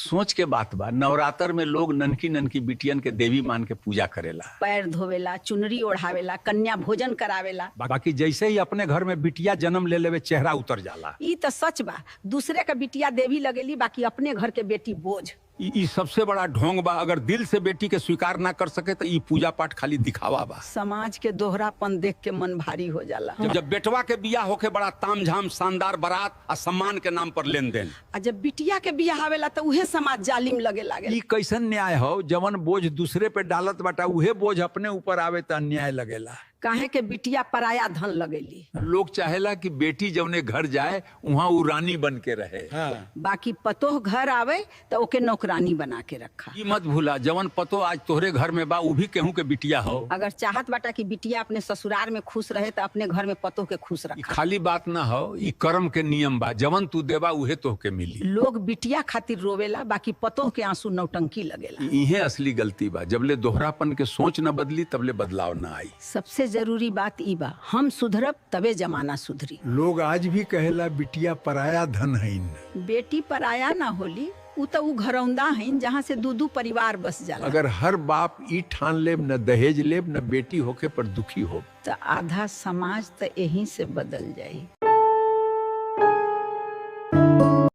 सोच के बात बा, नवरात्र में लोग ननकी ननकी बिटियन के देवी मान के पूजा करेला, पैर धोवेला, चुनरी ओढ़ावेला, कन्या भोजन करावेला। बाकी जैसे ही अपने घर में बिटिया जन्म ले लेवे चेहरा उतर जाला। ई तो सच बा, दूसरे का बिटिया देवी लगेली, बाकी अपने घर के बेटी बोझ। ई सबसे बड़ा ढोंग बा। अगर दिल से बेटी के स्वीकार ना कर सके तो ई पूजा पाठ खाली दिखावा बा। समाज के दोहरापन देख के मन भारी हो जाला। जब बेटवा के बियाह होके बड़ा तामझाम शानदार बारात और सम्मान के नाम पर लेन देन, आ जब बिटिया के बियाह आवेला तो उहे समाज जालिम लगे लागे। ई कैसन न्याय हो? जवन बोझ दूसरे पे डालत बाटा उहे बोझ अपने ऊपर आवे तो अन्याय लगेला। काहे के बिटिया पराया धन लगेली। लोग चाहेला कि बेटी जवने घर जाए वहाँ उ रानी बन के रहे। बाकी पतोह घर आवे तो ओके नौकरानी बना के रखा। ई मत भूला, जवन पतो आज तोहरे घर में बा उ भी केहू के बिटिया हो। अगर चाहत बाटा कि बिटिया अपने ससुराल में खुश रहे तो अपने घर में पतोह के खुश ई रखा। खाली बात ना हो, ई कर्म के नियम बा। जवन तू देबा उहे तोहके मिली। लोग बिटिया खातिर रोवेला, बाकी पतोह के आंसू नौटंकी लगेला। इहे असली गलती बा। जबले दोहरापन के सोच न बदली तबले बदलाव ना आई। सबसे जरूरी बात ई बा, हम सुधरब तबे जमाना सुधरी। लोग आज भी कहेला बिटिया पराया धन है। बेटी पराया ना होली, उ तो उ घरौंदा है जहाँ से दू परिवार बस जाला। अगर हर बाप ई ठान लेब न दहेज लेब न बेटी होके पर दुखी हो, तो आधा समाज तो यहीं से बदल जाई।